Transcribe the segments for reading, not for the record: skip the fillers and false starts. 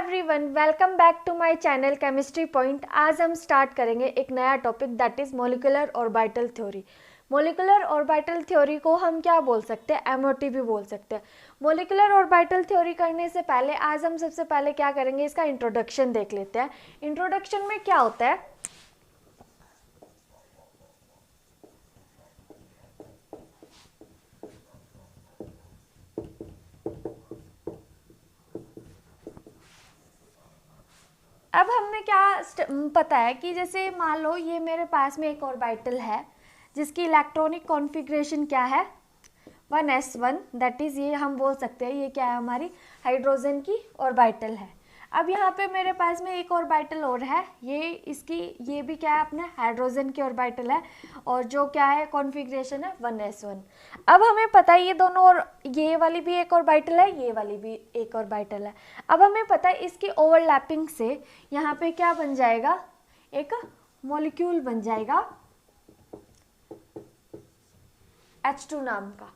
Everyone, welcome back to my channel Chemistry Point. आज हम start करेंगे एक नया topic that is molecular orbital theory. Molecular orbital theory को हम क्या बोल सकते हैं, एमओटी भी बोल सकते हैं। मोलिकुलर ऑर्बिटल थ्योरी करने से पहले आज हम सबसे पहले क्या करेंगे, इसका इंट्रोडक्शन देख लेते हैं। इंट्रोडक्शन में क्या होता है, अब हमने क्या पता है कि जैसे मान लो ये मेरे पास में एक ऑर्बिटल है जिसकी इलेक्ट्रॉनिक कॉन्फ़िगरेशन क्या है 1s1, दैट इज़ ये हम बोल सकते हैं ये क्या है, हमारी हाइड्रोजन की ऑर्बिटल है। अब यहाँ पे मेरे पास में एक ऑर्बिटल और है, ये भी क्या है, अपना हाइड्रोजन की ऑर्बिटल है और जो क्या है कॉन्फ़िगरेशन है 1s1। अब हमें पता है ये दोनों, और ये वाली भी एक ऑर्बिटल है, ये वाली भी एक ऑर्बिटल है। अब हमें पता है इसकी ओवरलैपिंग से यहाँ पे क्या बन जाएगा, एक मॉलिक्यूल बन जाएगा H2 नाम का।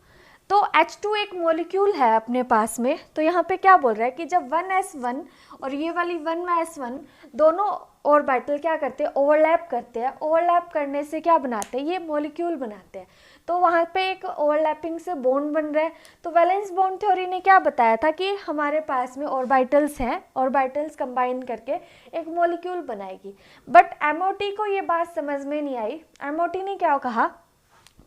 तो H2 एक मॉलिक्यूल है अपने पास में। तो यहाँ पे क्या बोल रहा है कि जब 1s1 और ये वाली 1s1 दोनों ऑर्बिटल क्या करते हैं, ओवरलैप करते हैं। ओवरलैप करने से क्या बनाते हैं, ये मॉलिक्यूल बनाते हैं। तो वहाँ पे एक ओवरलैपिंग से बॉन्ड बन रहा है। तो वैलेंस बॉन्ड थ्योरी ने क्या बताया था कि हमारे पास में ऑर्बिटल्स हैं, ऑर्बिटल्स कंबाइन करके एक मॉलिक्यूल बनाएगी। बट एमओटी को ये बात समझ में नहीं आई। एमओटी ने क्या कहा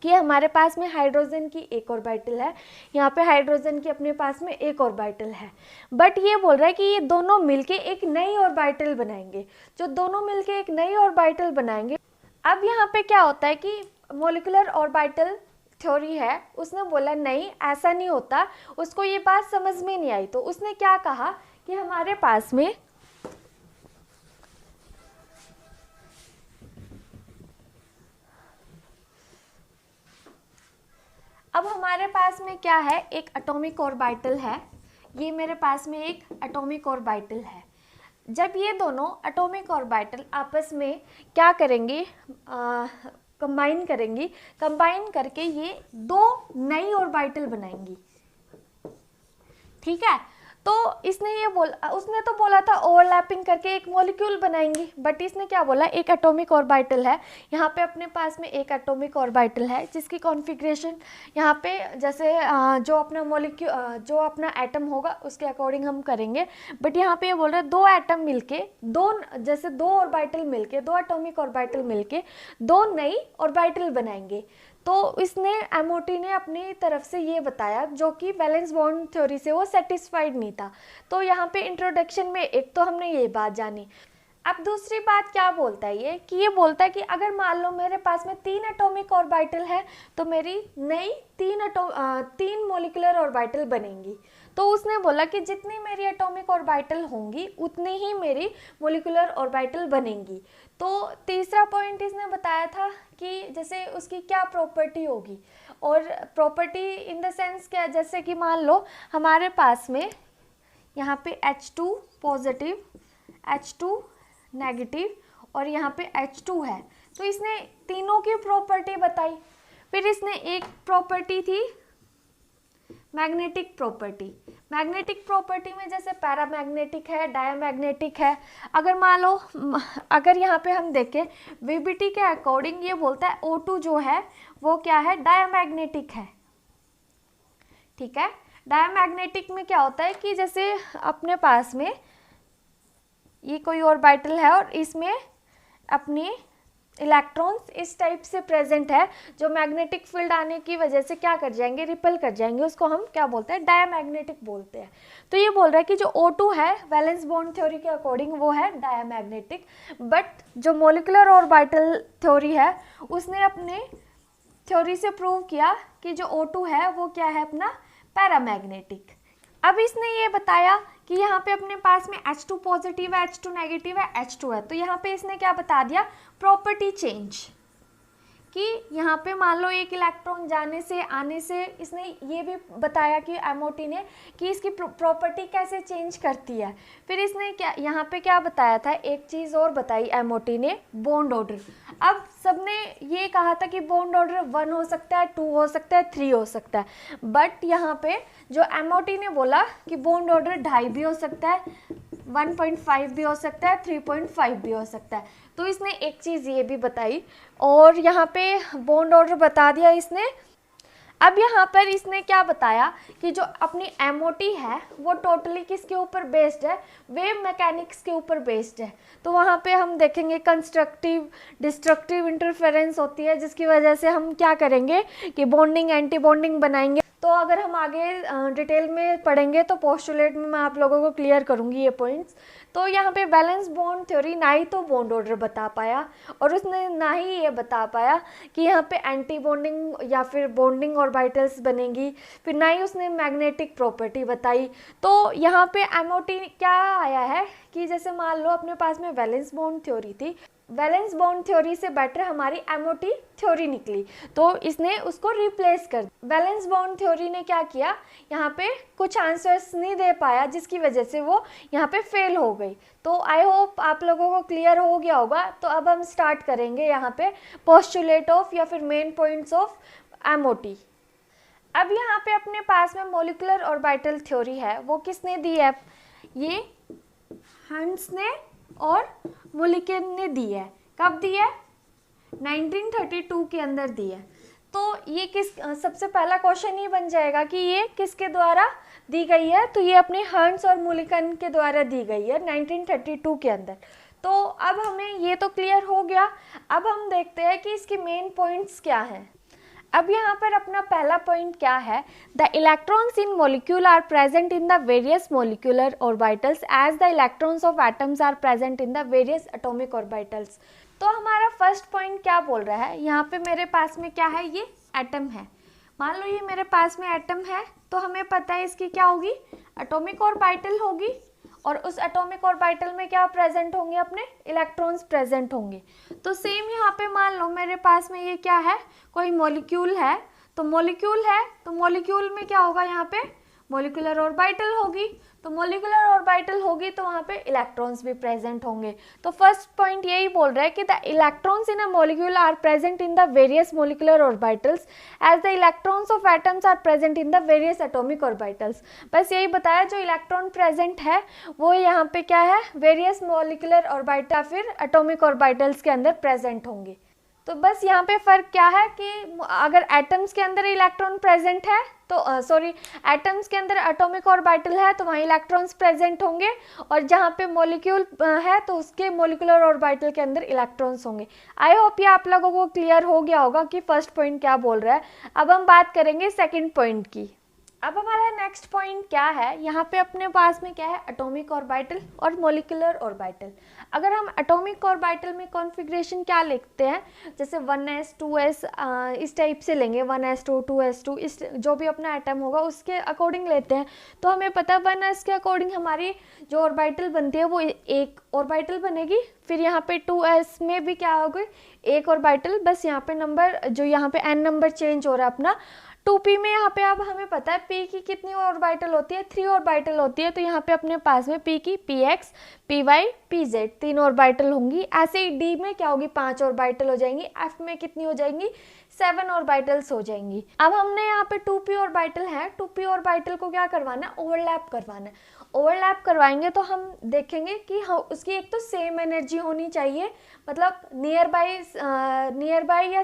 कि हमारे पास में हाइड्रोजन की एक ऑर्बिटल है, यहाँ पे हाइड्रोजन की अपने पास में एक ऑर्बिटल है, बट ये बोल रहा है कि ये दोनों मिलके एक नई ऑर्बिटल बनाएंगे। जो दोनों मिलके एक नई ऑर्बिटल बनाएंगे, अब यहाँ पे क्या होता है कि मोलिकुलर ऑर्बिटल थ्योरी है, उसने बोला नहीं ऐसा नहीं होता, उसको ये बात समझ में नहीं आई। तो उसने क्या कहा कि हमारे पास में अब हमारे पास में क्या है, एक एटॉमिक ऑर्बिटल है, ये मेरे पास में एक एटॉमिक ऑर्बिटल है। जब ये दोनों एटॉमिक ऑर्बिटल आपस में क्या करेंगे, कंबाइन करेंगी, कंबाइन करके ये दो नई ऑर्बिटल बनाएंगी। ठीक है, तो उसने तो बोला था ओवरलैपिंग करके एक मॉलिक्यूल बनाएंगी, बट इसने क्या बोला, एक एटॉमिक ऑर्बिटल है, यहाँ पे अपने पास में एक एटॉमिक ऑर्बिटल है जिसकी कॉन्फ़िगरेशन यहाँ पे जैसे जो अपना एटम होगा उसके अकॉर्डिंग हम करेंगे। बट यहाँ पे ये बोल रहे हैं दो एटम मिलके दो ऑर्बिटल मिलके, दो एटॉमिक ऑर्बिटल मिलके दो नई ऑर्बिटल बनाएंगे। तो इसने एमओटी ने अपनी तरफ से ये बताया, जो कि वैलेंस बॉन्ड थ्योरी से वो सेटिस्फाइड नहीं था। तो यहाँ पे इंट्रोडक्शन में एक तो हमने ये बात जानी। अब दूसरी बात क्या बोलता है ये, कि ये बोलता है कि अगर मान लो मेरे पास में 3 एटॉमिक ऑर्बिटल है तो मेरी नई 3 मॉलिक्यूलर ऑर्बिटल बनेंगी। तो उसने बोला कि जितनी मेरी एटॉमिक ऑर्बिटल होंगी उतनी ही मेरी मॉलिक्यूलर ऑर्बिटल बनेंगी। तो तीसरा पॉइंट इसने बताया था कि जैसे उसकी क्या प्रॉपर्टी होगी, और प्रॉपर्टी इन द सेंस क्या, जैसे कि मान लो हमारे पास में यहाँ पे H2 पॉजिटिव, H2 नेगेटिव और यहाँ पे H2 है। तो इसने तीनों की प्रॉपर्टी बताई। फिर इसने एक प्रॉपर्टी थी मैग्नेटिक प्रॉपर्टी। मैग्नेटिक प्रॉपर्टी में जैसे पैरामैग्नेटिक है, डायमैग्नेटिक है। अगर यहाँ पे हम देखें वीबीटी के अकॉर्डिंग, ये बोलता है O2 जो है वो क्या है, डायमैग्नेटिक है। ठीक है, डायमैग्नेटिक में क्या होता है कि जैसे अपने पास में ये कोई ऑर्बिटल है और इसमें अपनी इलेक्ट्रॉन्स इस टाइप से प्रेजेंट है, जो मैग्नेटिक फील्ड आने की वजह से क्या कर जाएंगे, रिपेल कर जाएंगे, उसको हम क्या बोलते हैं, डायमैग्नेटिक बोलते हैं। तो ये बोल रहा है कि जो O2 है वैलेंस बॉन्ड थ्योरी के अकॉर्डिंग वो है डायमैग्नेटिक, बट जो मोलिकुलर ऑर्बिटल थ्योरी है उसने अपने थ्योरी से प्रूव किया कि जो O2 है वो क्या है, अपना पैरामैग्नेटिक। अब इसने ये बताया कि यहाँ पे अपने पास में H2 पॉजिटिव है, H2 नेगेटिव है, H2 है। तो यहाँ पे इसने क्या बता दिया, प्रॉपर्टी चेंज, कि यहाँ पे मान लो एक इलेक्ट्रॉन जाने से आने से, इसने ये भी बताया कि एमओटी ने कि इसकी प्रॉपर्टी कैसे चेंज करती है। फिर इसने क्या यहाँ पे क्या बताया था, एक चीज़ और बताई एमओटी ने, बॉन्ड ऑर्डर। अब सबने ये कहा था कि बॉन्ड ऑर्डर 1 हो सकता है, 2 हो सकता है, 3 हो सकता है, बट यहाँ पे जो एमओटी ने बोला कि बॉन्ड ऑर्डर 2.5 भी हो सकता है, 1.5 भी हो सकता है, 3.5 भी हो सकता है। तो इसने एक चीज़ ये भी बताई, और यहाँ पे बॉन्ड ऑर्डर बता दिया इसने। अब यहाँ पर इसने क्या बताया कि जो अपनी MOT है वो टोटली किसके ऊपर बेस्ड है, वेव मैकेनिक्स के ऊपर बेस्ड है। तो वहाँ पे हम देखेंगे कंस्ट्रक्टिव डिस्ट्रक्टिव इंटरफेरेंस होती है, जिसकी वजह से हम क्या करेंगे कि बॉन्डिंग एंटी बॉन्डिंग बनाएंगे। तो अगर हम आगे डिटेल में पढ़ेंगे तो पोस्टुलेट में मैं आप लोगों को क्लियर करूँगी ये पॉइंट्स। तो यहाँ पे बैलेंस बॉन्ड थ्योरी ना ही तो बॉन्ड ऑर्डर बता पाया, और उसने ना ही ये बता पाया कि यहाँ पे एंटी बॉन्डिंग या फिर बॉन्डिंग ऑर्बिटल्स बनेंगी, फिर ना ही उसने मैग्नेटिक प्रॉपर्टी बताई। तो यहाँ पे MOT क्या आया है कि जैसे मान लो अपने पास में वैलेंस बॉन्ड थ्योरी थी, वैलेंस बॉन्ड थ्योरी से बेटर हमारी MOT थ्योरी निकली, तो इसने उसको रिप्लेस कर दिया। वैलेंस बॉन्ड थ्योरी ने क्या किया, यहाँ पे कुछ आंसर्स नहीं दे पाया, जिसकी वजह से वो यहाँ पे फेल हो गई। तो आई होप आप लोगों को क्लियर हो गया होगा। तो अब हम स्टार्ट करेंगे यहाँ पे पोस्टुलेट ऑफ या फिर मेन पॉइंट्स ऑफ MOT। अब यहाँ पे अपने पास में मॉलिक्यूलर ऑर्बिटल थ्योरी है, वो किसने दी है, ये हंस ने और मुलिकन ने दी है। कब दी है, 1932 के अंदर दी है। तो ये सबसे पहला क्वेश्चन ये बन जाएगा कि ये किसके द्वारा दी गई है, तो ये अपने हंस और मुलिकन के द्वारा दी गई है 1932 के अंदर। तो अब हमें ये तो क्लियर हो गया। अब हम देखते हैं कि इसके मेन पॉइंट्स क्या हैं। अब यहाँ पर अपना पहला पॉइंट क्या है, the electrons in molecule are present in the various molecular orbitals as the electrons of atoms are present in the various atomic orbitals. तो हमारा फर्स्ट पॉइंट क्या बोल रहा है, यहाँ पे मेरे पास में क्या है, ये एटम है। मान लो ये मेरे पास में एटम है, तो हमें पता है इसकी क्या होगी, एटॉमिक ऑर्बिटल होगी, और उस एटॉमिक ऑर्बिटल में क्या प्रेजेंट होंगे, अपने इलेक्ट्रॉन्स प्रेजेंट होंगे। तो सेम यहाँ पे मान लो मेरे पास में ये क्या है, कोई मॉलिक्यूल है, तो मॉलिक्यूल में क्या होगा, यहाँ पे मॉलिक्यूलर ऑर्बिटल होगी। तो मॉलिक्यूलर ऑर्बिटल होगी तो वहाँ पे इलेक्ट्रॉन्स भी प्रेजेंट होंगे। तो फर्स्ट पॉइंट यही बोल रहा है कि the electrons in a molecule are present in the various molecular orbitals as the electrons of atoms are present in the various atomic orbitals. बस यही बताया, जो इलेक्ट्रॉन प्रेजेंट है वो यहाँ पे क्या है, वेरियस मॉलिक्यूलर ऑर्बिटल या फिर एटॉमिक ऑर्बिटल्स के अंदर प्रेजेंट होंगे। तो बस यहाँ पे फ़र्क क्या है कि अगर एटम्स के अंदर इलेक्ट्रॉन प्रेजेंट है तो एटम्स के अंदर एटॉमिक ऑर्बिटल है तो वहाँ इलेक्ट्रॉन्स प्रेजेंट होंगे, और जहाँ पे मॉलिक्यूल है तो उसके मॉलिक्यूलर ऑर्बिटल के अंदर इलेक्ट्रॉन्स होंगे। आई होप ये आप लोगों को क्लियर हो गया होगा कि फर्स्ट पॉइंट क्या बोल रहा है। अब हम बात करेंगे सेकेंड पॉइंट की। अब हमारा नेक्स्ट पॉइंट क्या है, यहाँ पे अपने पास में क्या है, एटॉमिक ऑर्बिटल और मॉलिक्यूलर ऑर्बिटल। अगर हम एटॉमिक ऑर्बिटल में कॉन्फ़िगरेशन क्या लिखते हैं, जैसे 1s 2s इस टाइप से लेंगे, 1s2 2s2 इस जो भी अपना एटम होगा उसके अकॉर्डिंग लेते हैं। तो हमें पता है 1s के अकॉर्डिंग हमारी जो ऑर्बिटल बनती है वो एक ऑर्बिटल बनेगी। फिर यहाँ पे 2s में भी क्या होगी, एक ऑर्बिटल, बस यहाँ पे नंबर जो यहाँ पे n नंबर चेंज हो रहा है अपना। 2p में यहाँ पे अब हमें पता है p की कितनी ऑर्बिटल होती है, 3 ऑर्बिटल होती है। तो यहाँ पे अपने पास में p की px py pz 3 ऑर्बिटल होंगी। ऐसे ही d में क्या होगी, 5 ऑर्बिटल हो जाएंगी। f में कितनी हो जाएंगी, 7 ऑर्बिटल्स हो जाएंगी। अब हमने यहाँ पे 2p ऑर्बिटल है, 2p ऑर्बिटल को क्या करवाना है, ओवरलैप करवाना है। ओवरलैप करवाएंगे तो हम देखेंगे कि उसकी एक तो सेम एनर्जी होनी चाहिए, मतलब नियर बाय या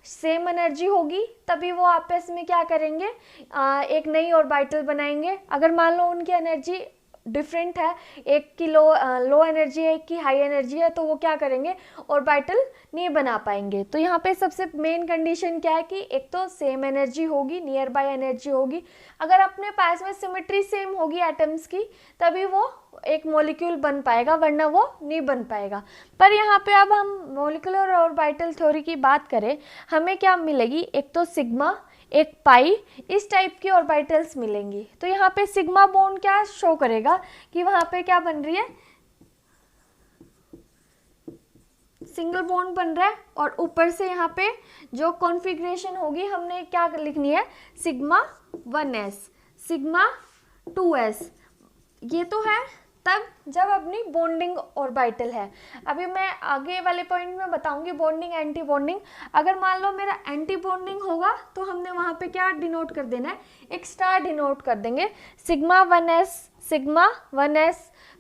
सेम एनर्जी होगी, तभी वो आपस में क्या करेंगे, एक नई ऑर्बिटल बनाएंगे। अगर मान लो उनकी एनर्जी डिफरेंट है, एक की लो एनर्जी है, एक की हाई एनर्जी है, तो वो क्या करेंगे, ऑर्बिटल नहीं बना पाएंगे। तो यहाँ पे सबसे मेन कंडीशन क्या है कि एक तो सेम एनर्जी होगी, नियर बाय एनर्जी होगी। अगर अपने पास में सिमेट्री सेम होगी एटम्स की, तभी वो एक मॉलिक्यूल बन पाएगा, वरना वो नहीं बन पाएगा। पर यहाँ पे अब हम मॉलिक्यूलर ऑर्बिटल थ्योरी की बात करें, हमें क्या मिलेगी, एक तो सिग्मा, एक पाई, इस टाइप की ऑर्बिटल्स मिलेंगी। तो यहाँ पे सिग्मा बॉन्ड क्या शो करेगा कि वहाँ पे क्या बन रही है, सिंगल बॉन्ड बन रहा है, और ऊपर से यहाँ पे जो कॉन्फ़िगरेशन होगी हमने क्या लिखनी है, सिग्मा 1s सिग्मा 2s। ये तो है तब जब अपनी बॉन्डिंग ऑर्बिटल है। अभी मैं आगे वाले पॉइंट में बताऊंगी बॉन्डिंग एंटी बॉन्डिंग। अगर मान लो मेरा एंटी बॉन्डिंग होगा तो हमने वहाँ पे क्या डिनोट कर देना है, एक स्टार डिनोट कर देंगे, सिग्मा 1s सिग्मा 1s,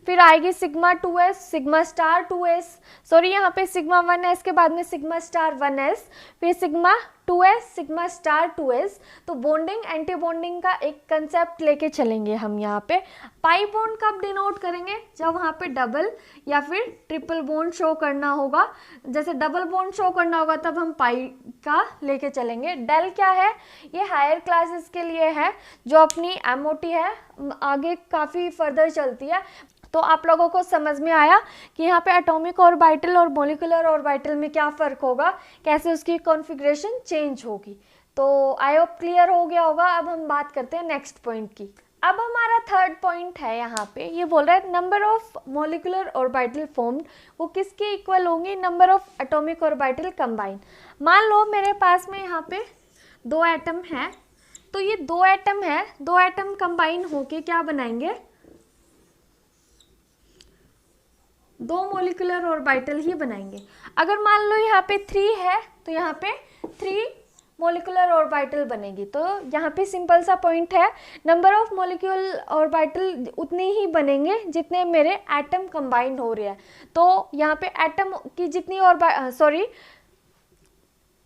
फिर आएगी sigma 2s, sigma star 2s, sorry यहाँ पे सिग्मा 1s के बाद में सिग्मा स्टार 1s, फिर sigma 2s, sigma star 2s। तो बॉन्डिंग एंटी बॉन्डिंग का एक कंसेप्ट लेके चलेंगे हम यहाँ पे। पाई बॉन्ड कब डिनोट करेंगे? जब वहाँ पे डबल या फिर ट्रिपल बॉन्ड शो करना होगा। जैसे डबल बॉन्ड शो करना होगा तब हम पाई का लेके चलेंगे। डेल क्या है? ये हायर क्लासेस के लिए है, जो अपनी एमओटी है आगे काफ़ी फर्दर चलती है। तो आप लोगों को समझ में आया कि यहाँ पे एटॉमिक ऑर्बिटल और मॉलिक्यूलर ऑर्बिटल में क्या फ़र्क होगा, कैसे उसकी कॉन्फ़िगरेशन चेंज होगी। तो आई होप क्लियर हो गया होगा। अब हम बात करते हैं नेक्स्ट पॉइंट की। अब हमारा थर्ड पॉइंट है यहाँ पे, ये बोल रहा है number of molecular orbital formed वो किसके इक्वल होंगी? Number of atomic orbital combine. मान लो मेरे पास में यहाँ पे 2 एटम है, तो ये 2 एटम है, 2 एटम कंबाइन होके क्या बनाएंगे? 2 मॉलिक्यूलर ऑर्बिटल ही बनाएंगे। अगर मान लो यहाँ पे 3 है तो यहाँ पे 3 मॉलिक्यूलर ऑर्बिटल बनेगी। तो यहाँ पे सिंपल सा पॉइंट है, नंबर ऑफ मॉलिक्यूल ऑर्बिटल उतने ही बनेंगे जितने मेरे एटम कंबाइन हो रहे हैं। तो यहाँ पे एटम की जितनी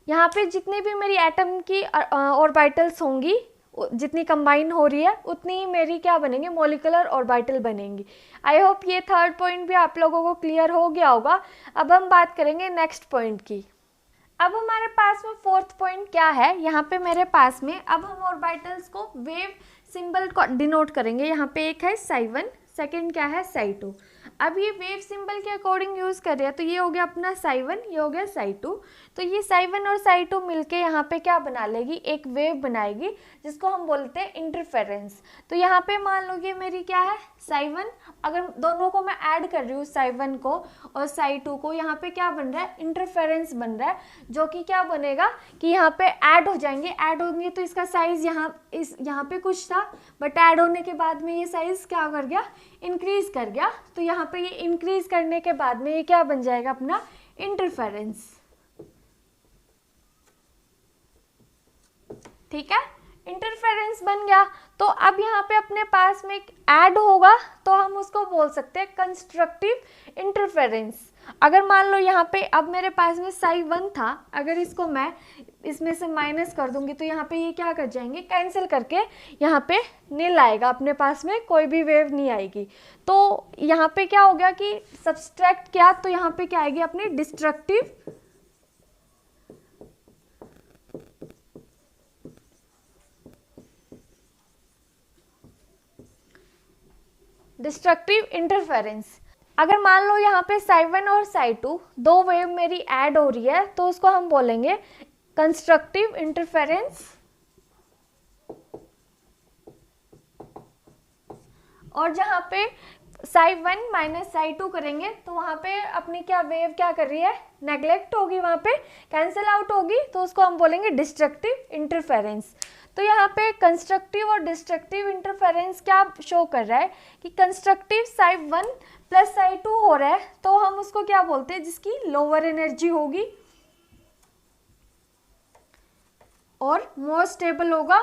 यहाँ पे जितनी भी मेरी एटम की ऑर्बिटल्स होंगी, जितनी कंबाइन हो रही है उतनी ही मेरी क्या बनेंगे? मॉलिक्यूलर ऑर्बिटल बनेंगी। आई होप ये थर्ड पॉइंट भी आप लोगों को क्लियर हो गया होगा। अब हम बात करेंगे नेक्स्ट पॉइंट की। अब हमारे पास में फोर्थ पॉइंट क्या है? यहाँ पे मेरे पास में अब हम ऑर्बिटल्स को वेव सिंबल को डिनोट करेंगे। यहाँ पे एक है psi1, सेकेंड क्या है psi2। अब ये वेव सिंबल के अकॉर्डिंग यूज़ कर रहे हैं, तो ये हो गया अपना psi1, ये हो गया psi2। तो ये psi1 और psi2 मिलके यहाँ पे क्या बना लेगी? एक वेव बनाएगी जिसको हम बोलते हैं इंटरफेरेंस। तो यहाँ पे मान लो ये मेरी क्या है? psi1। अगर दोनों को मैं ऐड कर रही हूँ, psi1 को और psi2 को, यहाँ पे क्या बन रहा है? इंटरफेरेंस बन रहा है, जो कि क्या बनेगा कि यहाँ पे ऐड हो जाएंगे। ऐड होंगे तो इसका साइज यहाँ पे कुछ था, बट ऐड होने के बाद में ये साइज क्या कर गया? इंक्रीज कर गया। तो यहाँ पे ये इंक्रीज करने के बाद में ये क्या बन जाएगा? अपना इंटरफेरेंस। ठीक है, इंटरफेरेंस बन गया। तो अब यहाँ पे अपने पास में एक ऐड होगा, तो हम उसको बोल सकते हैं कंस्ट्रक्टिव इंटरफेरेंस। अगर मान लो यहाँ पे अब मेरे पास में psi1 था, अगर इसको मैं इसमें से माइनस कर दूंगी तो यहाँ पे ये क्या कर जाएंगे? कैंसिल करके यहाँ पे नील आएगा, अपने पास में कोई भी वेव नहीं आएगी। तो यहाँ पे क्या हो गया कि सब्सट्रैक्ट किया, तो यहाँ पे क्या आएगी? अपनी डिस्ट्रक्टिव इंटरफेरेंस। अगर मान लो यहाँ पे psi1 और psi2 दो वेव मेरी ऐड हो रही है, तो उसको हम बोलेंगे कंस्ट्रक्टिव इंटरफेरेंस। और जहाँ पे psi1 माइनस psi2 करेंगे तो वहाँ पे अपनी क्या वेव क्या कर रही है? नेग्लेक्ट होगी, वहाँ पे कैंसिल आउट होगी, तो उसको हम बोलेंगे डिस्ट्रक्टिव इंटरफेरेंस। तो यहाँ पे कंस्ट्रक्टिव और डिस्ट्रक्टिव इंटरफेरेंस क्या शो कर रहा है कि कंस्ट्रक्टिव psi1 प्लस psi2 हो रहा है, तो हम उसको क्या बोलते हैं? जिसकी लोअर एनर्जी होगी और मोर स्टेबल होगा,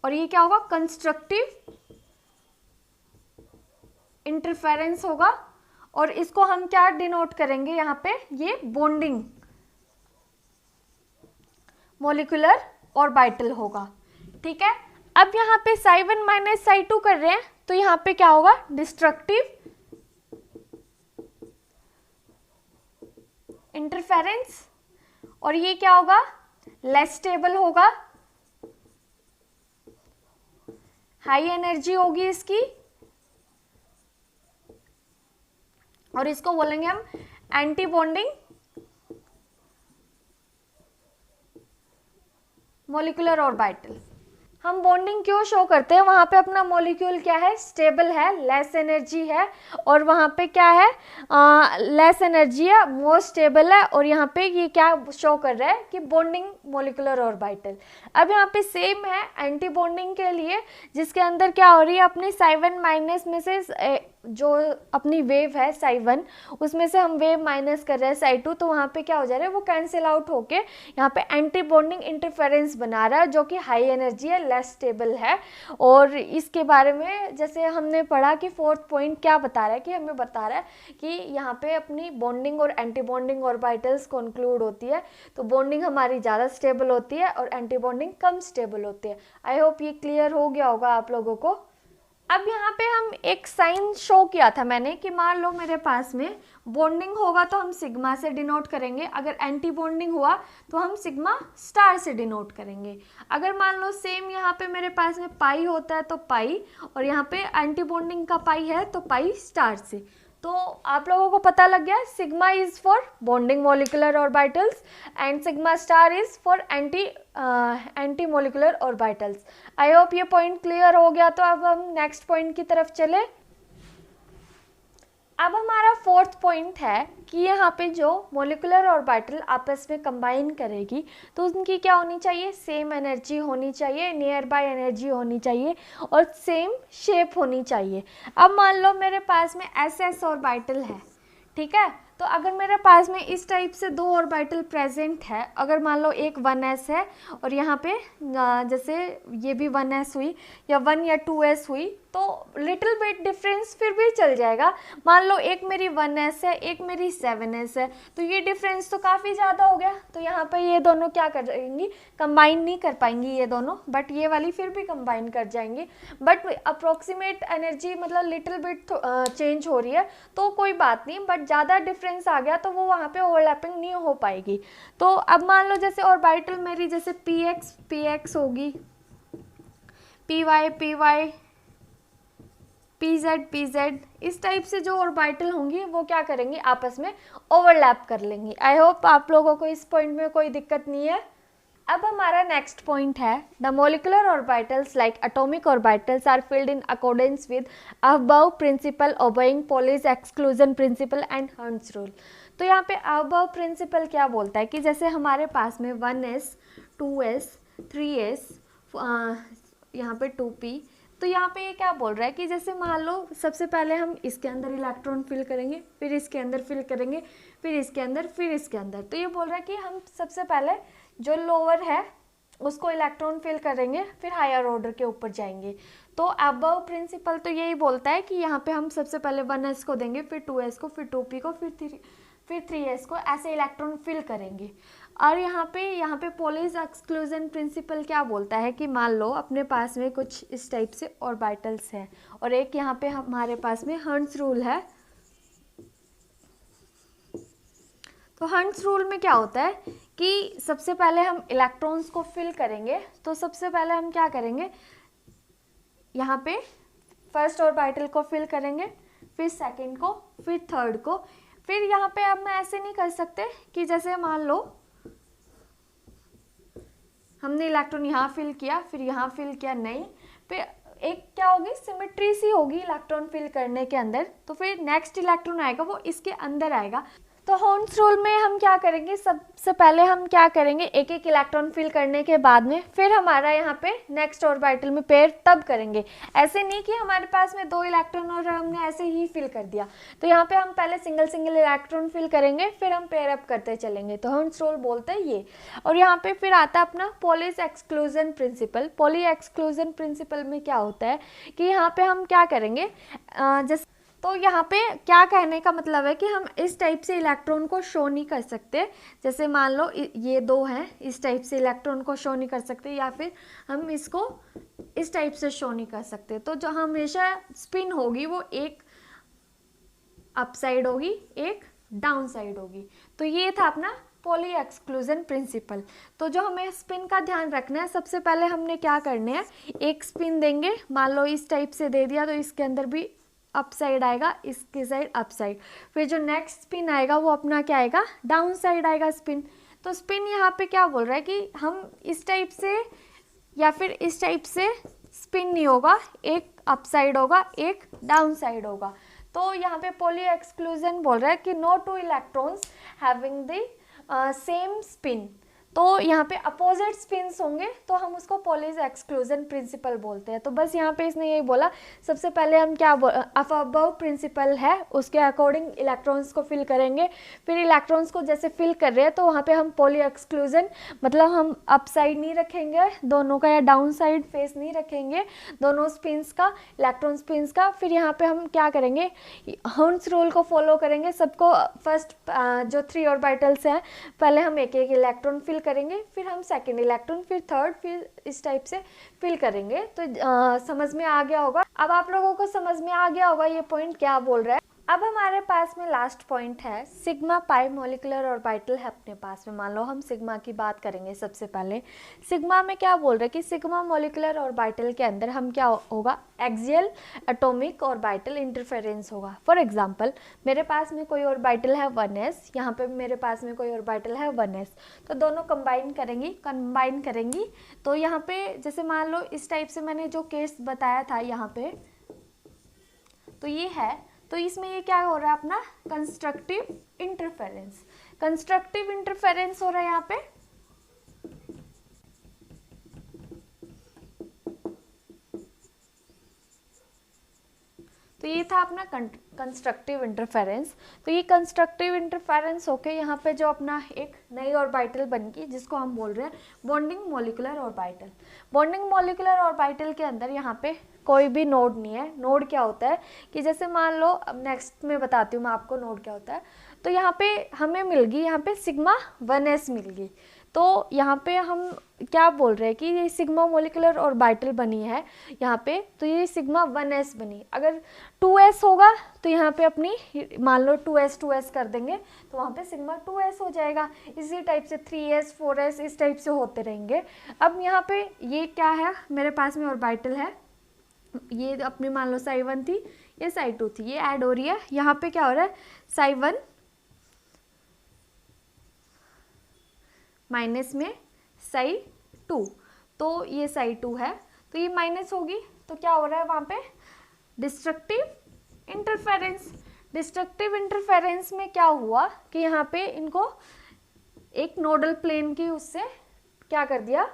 और ये क्या होगा? कंस्ट्रक्टिव इंटरफेरेंस होगा। और इसको हम क्या डिनोट करेंगे? यहाँ पे ये बॉन्डिंग मॉलिक्यूलर ऑर्बिटल होगा। ठीक है, अब यहाँ पे psi1 माइनस psi2 कर रहे हैं, तो यहाँ पे क्या होगा? Destructive interference. और ये क्या होगा? लेस स्टेबल होगा, हाई एनर्जी होगी इसकी, और इसको बोलेंगे हम एंटी बॉन्डिंग मॉलिक्यूलर ऑर्बिटल। हम बॉन्डिंग क्यों शो करते हैं? वहाँ पे अपना मॉलिक्यूल क्या है? स्टेबल है, लेस एनर्जी है, और वहाँ पे क्या है? लेस एनर्जी है, मोर स्टेबल है, और यहाँ पे ये क्या शो कर रहा है कि बॉन्डिंग मॉलिक्यूलर ऑर्बिटल। अब यहाँ पे सेम है एंटी बॉन्डिंग के लिए, जिसके अंदर क्या हो रही है? अपनी psi1 माइनस में से जो अपनी वेव है psi1, उसमें से हम वेव माइनस कर रहे हैं psi2, तो वहाँ पे क्या हो जा रहा है? वो कैंसिल आउट होके यहाँ पे एंटी बॉन्डिंग इंटरफेरेंस बना रहा है, जो कि हाई एनर्जी है, लेस स्टेबल है। और इसके बारे में जैसे हमने पढ़ा कि फोर्थ पॉइंट क्या बता रहा है, कि हमें बता रहा है कि यहाँ पे अपनी बॉन्डिंग और एंटी बॉन्डिंग ऑर्बिटल्स कंक्लूड होती है, तो बॉन्डिंग हमारी ज़्यादा स्टेबल होती है और एंटी बॉन्डिंग कम स्टेबल होती है। आई होप ये क्लियर हो गया होगा आप लोगों को। अब यहाँ पे हम एक साइन शो किया था मैंने कि मान लो मेरे पास में बॉन्डिंग होगा तो हम सिग्मा से डिनोट करेंगे, अगर एंटी बॉन्डिंग हुआ तो हम सिग्मा स्टार से डिनोट करेंगे। अगर मान लो सेम यहाँ पे मेरे पास में पाई होता है तो पाई, और यहाँ पे एंटी बॉन्डिंग का पाई है तो पाई स्टार से। तो आप लोगों को पता लग गया, sigma is for bonding molecular orbitals and sigma star is for anti molecular orbitals. I hope ये पॉइंट क्लियर हो गया। तो अब हम नेक्स्ट पॉइंट की तरफ चले। अब हमारा फोर्थ पॉइंट है कि यहाँ पे जो मॉलिक्यूलर ऑर्बिटल आपस में कंबाइन करेगी तो उनकी क्या होनी चाहिए, सेम एनर्जी होनी चाहिए, नियर बाय एनर्जी होनी चाहिए और सेम शेप होनी चाहिए। अब मान लो मेरे पास में एस ऑर्बिटल है, ठीक है, तो अगर मेरे पास में इस टाइप से दो ऑर्बिटल प्रेजेंट है, अगर मान लो एक 1s है और यहाँ पे जैसे ये भी 1s हुई या 1 या 2s हुई, तो लिटिल बिट डिफरेंस फिर भी चल जाएगा। मान लो एक मेरी 1s है, एक मेरी 7s है, तो ये डिफरेंस तो काफ़ी ज़्यादा हो गया। तो यहाँ पे ये दोनों क्या कर जाएंगी, कंबाइन नहीं कर पाएंगी ये दोनों, बट ये वाली फिर भी कंबाइन कर जाएंगी। बट अप्रोक्सीमेट एनर्जी मतलब लिटिल बिट चेंज हो रही है तो कोई बात नहीं, बट ज़्यादा डिफरेंस आ गया तो वो वहाँ पे ओवरलैपिंग नहीं हो पाएगी। तो अब मान लो जैसे ऑर्बिटल मेरी जैसे px होगी, py pz इस टाइप से जो ऑर्बिटल होंगी वो क्या करेंगी, आपस में ओवरलैप कर लेंगी। आई होप आप लोगों को इस पॉइंट में कोई दिक्कत नहीं है। अब हमारा नेक्स्ट पॉइंट है, the molecular orbitals like atomic orbitals are filled in accordance with aufbau principle obeying Pauli's exclusion principle and Hund's rule. तो यहाँ पे अबव प्रिंसिपल क्या बोलता है कि जैसे हमारे पास में 1s 2s 3s यहाँ पे 2p, तो यहाँ पे ये क्या बोल रहा है कि जैसे मान लो सबसे पहले हम इसके अंदर इलेक्ट्रॉन फिल करेंगे, फिर इसके अंदर फिल करेंगे, फिर इसके अंदर, फिर इसके अंदर। तो ये बोल रहा है कि हम सबसे पहले जो लोअर है उसको इलेक्ट्रॉन फिल करेंगे, फिर हायर ऑर्डर के ऊपर जाएंगे। तो अबव प्रिंसिपल तो यही बोलता है कि यहाँ पे हम सबसे पहले 1s को देंगे, फिर 2s को, फिर 2p को, फिर 3s को, ऐसे इलेक्ट्रॉन फिल करेंगे। और यहाँ पे पॉलीज एक्सक्लूजन प्रिंसिपल क्या बोलता है कि मान लो अपने पास में कुछ इस टाइप से ऑर्बिटल्स है और एक यहाँ पे हमारे पास में हर्ट्ज रूल है। तो हर्ट्ज रूल में क्या होता है कि सबसे पहले हम इलेक्ट्रॉन्स को फिल करेंगे। तो सबसे पहले हम क्या करेंगे, यहाँ पे फर्स्ट ऑर्बिटल को फिल करेंगे, फिर सेकंड को, फिर थर्ड को। फिर यहाँ पे अब मैं ऐसे नहीं कर सकते कि जैसे मान लो हमने इलेक्ट्रॉन यहाँ फिल किया, फिर यहाँ फिल किया, नहीं, फिर एक क्या होगी, सिमेट्री सी होगी इलेक्ट्रॉन फिल करने के अंदर। तो फिर नेक्स्ट इलेक्ट्रॉन आएगा वो इसके अंदर आएगा। तो हर्ट्ज रूल में हम क्या करेंगे, सबसे पहले हम क्या करेंगे, एक एक इलेक्ट्रॉन फिल करने के बाद में फिर हमारा यहाँ पे नेक्स्ट ऑर्बिटल में पेयर तब करेंगे। ऐसे नहीं कि हमारे पास में 2 इलेक्ट्रॉन और हमने ऐसे ही फिल कर दिया। तो यहाँ पे हम पहले सिंगल इलेक्ट्रॉन फिल करेंगे, फिर हम पेयर अप करते चलेंगे। तो हर्ट्ज रूल बोलते हैं ये। और यहाँ पे फिर आता है अपना Pauli's exclusion principal. Poly exclusion principle में क्या होता है कि यहाँ पे हम क्या करेंगे, जैसे तो यहाँ पे क्या कहने का मतलब है कि हम इस टाइप से इलेक्ट्रॉन को शो नहीं कर सकते। जैसे मान लो ये 2 हैं, इस टाइप से इलेक्ट्रॉन को शो नहीं कर सकते, या फिर हम इसको इस टाइप से शो नहीं कर सकते। तो जो हमेशा स्पिन होगी वो एक अप साइड होगी, एक डाउन साइड होगी। तो ये था अपना पॉली एक्सक्लूजन प्रिंसिपल। तो जो हमें स्पिन का ध्यान रखना है, सबसे पहले हमने क्या करना है, एक स्पिन देंगे, मान लो इस टाइप से दे दिया तो इसके अंदर भी अप साइड आएगा, इसकी साइड अप साइड। फिर जो नेक्स्ट स्पिन आएगा वो अपना क्या आएगा, डाउन साइड आएगा स्पिन। तो स्पिन यहाँ पे क्या बोल रहा है कि हम इस टाइप से या फिर इस टाइप से स्पिन नहीं होगा, एक अप साइड होगा, एक डाउन साइड होगा। तो यहाँ पे पॉली एक्सक्लूजन बोल रहा है कि no 2 electrons having the same spin. तो यहाँ पे अपोजिट स्पिन्स होंगे तो हम उसको पॉलीज एक्सक्लूजन प्रिंसिपल बोलते हैं। तो बस यहाँ पे इसने यही बोला, सबसे पहले हम क्या अबव प्रिंसिपल है उसके अकॉर्डिंग इलेक्ट्रॉन्स को फिल करेंगे, फिर इलेक्ट्रॉन्स को जैसे फिल कर रहे हैं तो वहाँ पे हम पॉली एक्सक्लूजन मतलब हम अप साइड नहीं रखेंगे दोनों का, या डाउन साइड फेस नहीं रखेंगे दोनों स्पिन्स का, इलेक्ट्रॉन स्पिन्स का। फिर यहाँ पे हम क्या करेंगे, हर्ट्ज रूल को फॉलो करेंगे। सबको फर्स्ट जो 3 ऑर्बिटल्स हैं पहले हम एक एक इलेक्ट्रॉन फिल करेंगे, फिर हम सेकंड इलेक्ट्रॉन, फिर थर्ड, फिर इस टाइप से फिल करेंगे। तो समझ में आ गया होगा। अब आप लोगों को समझ में आ गया होगा ये पॉइंट क्या बोल रहा है। अब हमारे पास में लास्ट पॉइंट है सिग्मा पाई मोलिकुलर ऑर्बिटल है अपने पास में। मान लो हम सिग्मा की बात करेंगे। सबसे पहले सिग्मा में क्या बोल रहे हैं कि सिग्मा मोलिकुलर ऑर्बिटल के अंदर हम क्या होगा, एक्सियल एटॉमिक ऑर्बिटल इंटरफेरेंस होगा। फॉर एग्जांपल मेरे पास में कोई ऑर्बिटल है 1s, यहाँ पे मेरे पास में कोई ऑर्बिटल है 1s, तो दोनों कंबाइन करेंगी तो यहाँ पे जैसे मान लो इस टाइप से मैंने जो केस बताया था यहाँ पे, तो ये है, तो इसमें ये क्या हो रहा है अपना कंस्ट्रक्टिव इंटरफेरेंस हो रहा है यहाँ पे। तो ये था अपना कंस्ट्रक्टिव इंटरफेरेंस। तो ये कंस्ट्रक्टिव इंटरफेरेंस होके यहाँ पे जो अपना एक नई ऑर्बिटल बन गई जिसको हम बोल रहे हैं bonding molecular orbital. Bonding molecular orbital के अंदर यहाँ पे कोई भी नोड नहीं है। नोड क्या होता है कि जैसे मान लो, अब नेक्स्ट में बताती हूँ मैं आपको नोड क्या होता है। तो यहाँ पे हमें मिल गई यहाँ पे सिग्मा 1s मिल गई। तो यहाँ पे हम क्या बोल रहे हैं कि ये सिग्मा मोलिकुलर ऑर्बिटल बनी है यहाँ पे, तो ये सिग्मा 1s बनी। अगर 2s होगा तो यहाँ पे अपनी मान लो 2s कर देंगे तो वहाँ पे सिग्मा 2s हो जाएगा। इसी टाइप से 3s 4s इस टाइप से होते रहेंगे। अब यहाँ पे ये क्या है, मेरे पास में ऑर्बिटल है, ये अपनी मान लो साई 1 थी, ये साई 2 थी, ये ऐड हो रही है। यहाँ पे क्या हो रहा है, साई 1 माइनस में साई 2, तो ये साई 2 है, तो ये माइनस होगी तो क्या हो रहा है वहाँ पे डिस्ट्रक्टिव इंटरफेरेंस में क्या हुआ कि यहाँ पे इनको एक नोडल प्लेन की उससे क्या कर दिया,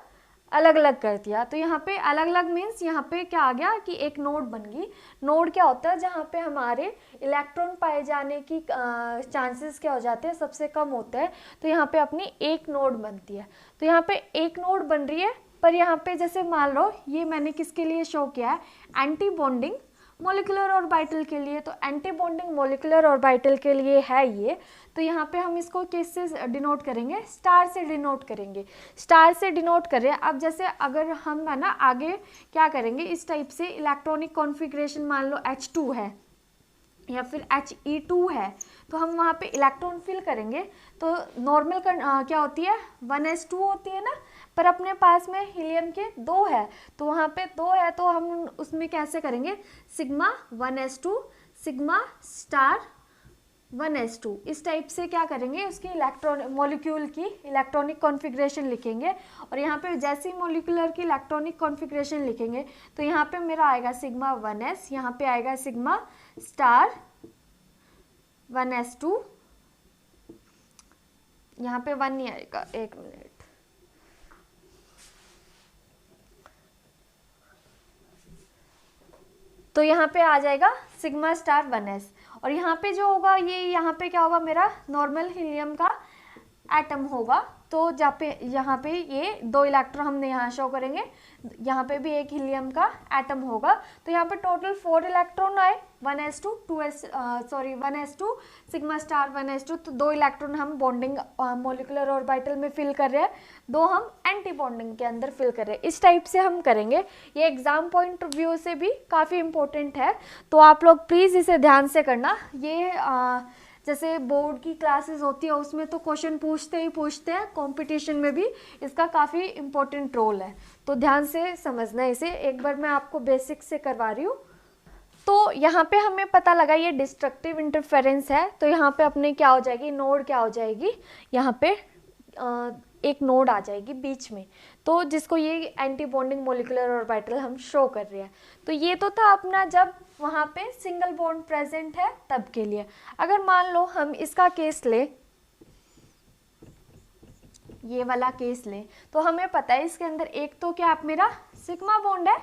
अलग अलग कर दिया। तो यहाँ पे अलग अलग मीन्स यहाँ पे क्या आ गया कि एक नोड बन गई। नोड क्या होता है, जहाँ पे हमारे इलेक्ट्रॉन पाए जाने की चांसेस क्या हो जाते हैं, सबसे कम होते हैं। तो यहाँ पे अपनी एक नोड बनती है। तो यहाँ पे एक नोड बन रही है, पर यहाँ पे जैसे मान लो ये मैंने किसके लिए शो किया है, एंटी बॉन्डिंग मोलिकुलर ऑर्बिटल के लिए। तो एंटी बॉन्डिंग मोलिकुलर ऑर्बिटल के लिए है ये। तो यहाँ पे हम इसको किससे डिनोट करेंगे, स्टार से डिनोट करेंगे। स्टार से डिनोट करें। अब जैसे अगर हम है ना आगे क्या करेंगे, इस टाइप से इलेक्ट्रॉनिक कॉन्फ़िगरेशन मान लो H2 है या फिर He2 है, तो हम वहाँ पे इलेक्ट्रॉन फिल करेंगे। तो नॉर्मल क्या होती है 1s2 होती है ना, पर अपने पास में हीलियम के 2 है, तो वहाँ पे 2 है, तो हम उसमें कैसे करेंगे, sigma 1s2 sigma star 1s2 इस टाइप से क्या करेंगे, उसकी इलेक्ट्रॉन मॉलिक्यूल की इलेक्ट्रॉनिक कॉन्फ़िगरेशन लिखेंगे। और यहाँ पे जैसे ही मॉलिक्यूलर की इलेक्ट्रॉनिक कॉन्फ़िगरेशन लिखेंगे तो यहाँ पे मेरा आएगा सिग्मा 1s, यहाँ पे आएगा सिग्मा स्टार 1s2, यहाँ पे 1 नहीं आएगा, एक मिनट, तो यहाँ पे आ जाएगा सिग्मा स्टार 1s। और यहाँ पे जो होगा ये यहाँ पे क्या होगा, मेरा नॉर्मल हीलियम का एटम होगा। तो जहाँ पे यहाँ पे ये 2 इलेक्ट्रॉन हमने यहाँ शो करेंगे, यहाँ पे भी एक हीलियम का एटम होगा। तो यहाँ पे टोटल 4 इलेक्ट्रॉन आए, 1s2 1s2 sigma star 1s2। तो 2 इलेक्ट्रॉन हम बॉन्डिंग मोलिकुलर ऑर्बिटल में फिल कर रहे हैं, 2 हम एंटी बॉन्डिंग के अंदर फिल कर रहे हैं। इस टाइप से हम करेंगे। ये एग्जाम पॉइंट ऑफ व्यू से भी काफ़ी इंपॉर्टेंट है, तो आप लोग प्लीज़ इसे ध्यान से करना। ये जैसे बोर्ड की क्लासेस होती है उसमें तो क्वेश्चन पूछते हैं, कंपटीशन में भी इसका काफ़ी इम्पोर्टेंट रोल है, तो ध्यान से समझना इसे। एक बार मैं आपको बेसिक से करवा रही हूँ। तो यहाँ पे हमें पता लगा ये डिस्ट्रक्टिव इंटरफेरेंस है, तो यहाँ पे अपने क्या हो जाएगी, नोड क्या हो जाएगी, यहाँ पे एक नोड आ जाएगी बीच में, तो जिसको ये एंटी बॉन्डिंग मोलिकुलर ऑर्बिटल हम शो कर रहे हैं। तो ये तो था अपना जब वहाँ पे सिंगल बॉन्ड प्रेजेंट है तब के लिए। अगर मान लो हम इसका केस ले, ये वाला केस लें तो हमें पता है इसके अंदर एक तो क्या आप मेरा सिग्मा बॉन्ड है,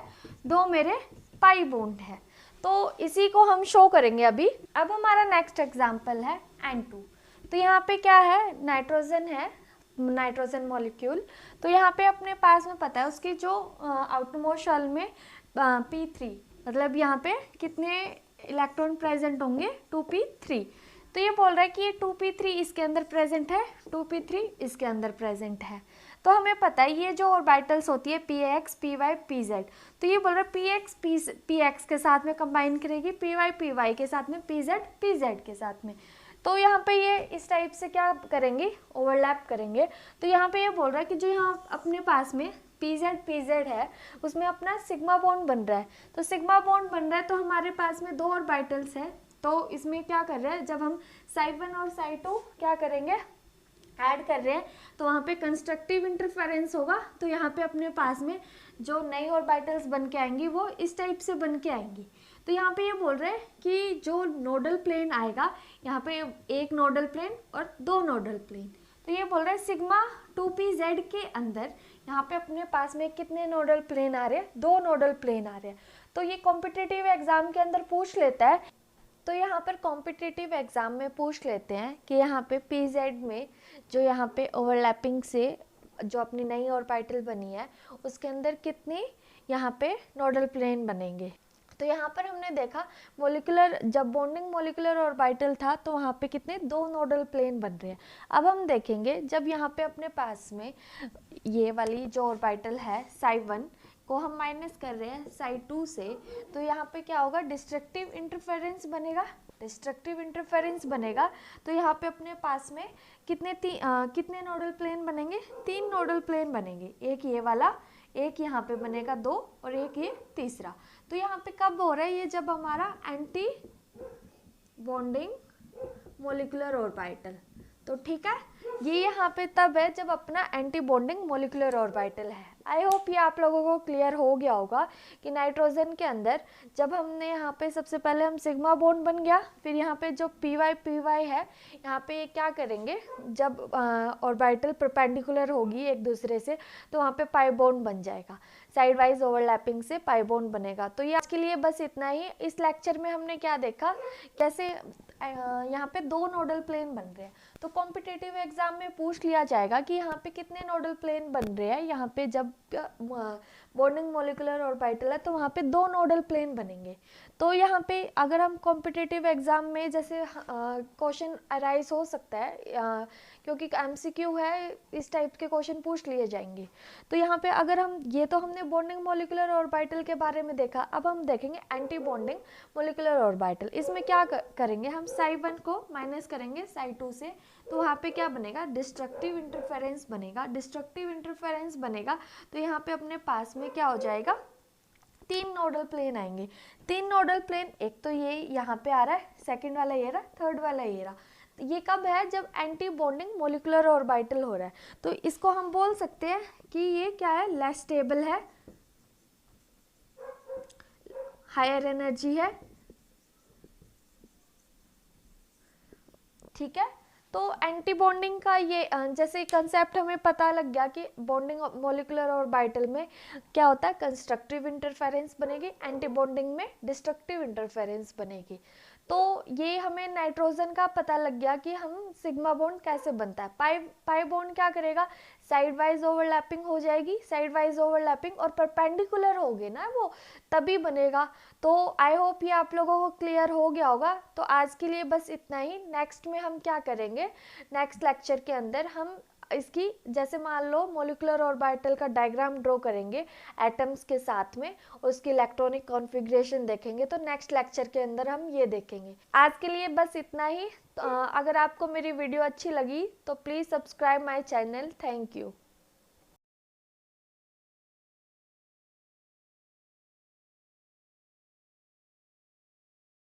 दो मेरे पाई बॉन्ड है, तो इसी को हम शो करेंगे अभी। अब हमारा नेक्स्ट एग्जाम्पल है N2। तो यहाँ पे क्या है, नाइट्रोजन है, नाइट्रोजन मॉलिक्यूल। तो यहाँ पे अपने पास में पता है उसकी जो आउटरमोस्ट शेल में P3, मतलब यहाँ पे कितने इलेक्ट्रॉन प्रेजेंट होंगे, 2p3। तो ये बोल रहा है कि ये 2p3 इसके अंदर प्रेजेंट है, 2p3 इसके अंदर प्रेजेंट है। तो हमें पता है ये जो ऑर्बिटल्स होती है px, py, pz, तो ये बोल रहा है px px के साथ में कंबाइन करेगी, py py के साथ में, pz pz के साथ में। तो यहाँ पे ये इस टाइप से क्या करेंगे, ओवरलैप करेंगे। तो यहाँ पे ये बोल रहा है कि जो यहाँ अपने पास में pz है उसमें अपना सिग्मा बॉन्ड बन रहा है। तो सिग्मा बॉन्ड बन रहा है तो हमारे पास में दो ऑर्बिटल्स है, तो इसमें क्या कर रहे हैं, जब हम psi1 और psi2 क्या करेंगे, ऐड कर रहे हैं, तो वहाँ पे कंस्ट्रक्टिव इंटरफेरेंस होगा। तो यहाँ पे अपने पास में जो नई ऑर्बिटल्स बन के आएंगी वो इस टाइप से बन के आएंगी। तो यहाँ पे ये बोल रहे हैं कि जो नोडल प्लेन आएगा, यहाँ पे एक नोडल प्लेन और दो नोडल प्लेन। तो ये बोल रहे हैं सिग्मा 2pz के अंदर यहाँ पे अपने पास में कितने नोडल प्लेन आ रहे हैं, दो नोडल प्लेन आ रहे हैं। तो ये कॉम्पिटिटिव एग्जाम के अंदर पूछ लेता है। तो यहाँ पर कॉम्पिटिटिव एग्जाम में पूछ लेते हैं कि यहाँ पे pz में जो यहाँ पे ओवरलैपिंग से जो अपनी नई ऑर्बिटल बनी है उसके अंदर कितनी यहाँ पे नोडल प्लेन बनेंगे। तो यहाँ पर हमने देखा मोलिकुलर, जब बॉन्डिंग मोलिकुलर ऑर्बिटल था तो वहाँ पे कितने, दो नोडल प्लेन बन रहे हैं। अब हम देखेंगे जब यहाँ पे अपने पास में ये वाली जो ऑर्बिटल है psi1 को हम माइनस कर रहे हैं psi2 से, तो यहाँ पे क्या होगा, डिस्ट्रक्टिव इंटरफेरेंस बनेगा, डिस्ट्रक्टिव इंटरफेरेंस बनेगा। तो यहाँ पे अपने पास में कितने नोडल प्लेन बनेंगे, तीन नोडल प्लेन बनेंगे, एक ये वाला, एक यहाँ पे बनेगा दो और एक ये तीसरा। तो यहाँ पे कब हो रहा है ये, जब हमारा एंटी बॉन्डिंग मोलिकुलर ऑर्बिटल, तो ठीक है, ये यहाँ पे तब है जब अपना एंटी बॉन्डिंग मोलिकुलर ऑर्बिटल है। आई होप ये आप लोगों को क्लियर हो गया होगा कि नाइट्रोजन के अंदर जब हमने यहाँ पे सबसे पहले हम सिग्मा बॉन्ड बन गया, फिर यहाँ पे जो py है यहाँ पे क्या करेंगे, जब ऑर्बिटल परपेंडिकुलर होगी एक दूसरे से तो वहाँ पे पाई बॉन्ड बन जाएगा, साइड वाइज ओवरलैपिंग से पाई बॉन्ड बनेगा। तो ये आज के लिए बस इतना ही। इस लेक्चर में हमने क्या देखा, कैसे यहाँ पे दो नोडल प्लेन बन रहे हैं। तो कॉम्पिटिटिव एग्जाम में पूछ लिया जाएगा कि यहाँ पे कितने नोडल प्लेन बन रहे हैं, यहाँ पे जब बॉन्डिंग मोलिकुलर ऑर्बिटल है तो वहाँ पे दो नोडल प्लेन बनेंगे। तो यहाँ पे अगर हम कॉम्पिटिटिव एग्जाम में जैसे क्वेश्चन अराइज हो सकता है, क्योंकि एमसीक्यू है, इस टाइप के क्वेश्चन पूछ लिए जाएंगे। तो यहाँ पे अगर हम, ये तो हमने बॉन्डिंग मोलिकुलर ऑर्बिटल के बारे में देखा, अब हम देखेंगे एंटी बॉन्डिंग मोलिकुलर ऑर्बिटल। इसमें क्या करेंगे, हम psi1 को माइनस करेंगे psi2 से, तो वहाँ पे क्या बनेगा, डिस्ट्रक्टिव इंटरफेरेंस बनेगा, डिस्ट्रक्टिव इंटरफेरेंस बनेगा। तो यहाँ पे अपने पास में क्या हो जाएगा, तीन नोडल प्लेन आएंगे। तीन नोडल प्लेन, एक तो ये यहाँ पे आ रहा है, सेकंड वाला ये रहा, थर्ड वाला ये रहा। ये कब है, जब एंटी बॉन्डिंग मोलिकुलर ऑर्बिटल हो रहा है। तो इसको हम बोल सकते हैं कि ये क्या है, लेस स्टेबल है, हायर एनर्जी है, ठीक है। तो एंटी बॉन्डिंग का ये जैसे कंसेप्ट हमें पता लग गया कि बॉन्डिंग मोलिकुलर ऑर्बिटल में क्या होता है, कंस्ट्रक्टिव इंटरफेरेंस बनेगी, एंटी बॉन्डिंग में डिस्ट्रक्टिव इंटरफेरेंस बनेगी। तो ये हमें नाइट्रोजन का पता लग गया कि हम सिग्मा बॉन्ड कैसे बनता है। पाई बॉन्ड क्या करेगा, साइड वाइज ओवरलैपिंग हो जाएगी, साइड वाइज ओवरलैपिंग और परपेंडिकुलर होगी ना वो, तभी बनेगा। तो आई होप ये आप लोगों को क्लियर हो गया होगा। तो आज के लिए बस इतना ही। नेक्स्ट में हम क्या करेंगे, नेक्स्ट लेक्चर के अंदर हम इसकी, जैसे मान लो मोलिकुलर ऑर्बिटल का डायग्राम ड्रॉ करेंगे एटम्स के साथ में, उसकी इलेक्ट्रॉनिक कॉन्फ़िगरेशन देखेंगे। तो नेक्स्ट लेक्चर के अंदर हम ये देखेंगे। आज के लिए बस इतना ही। अगर आपको मेरी वीडियो अच्छी लगी तो please subscribe my channel. Thank you.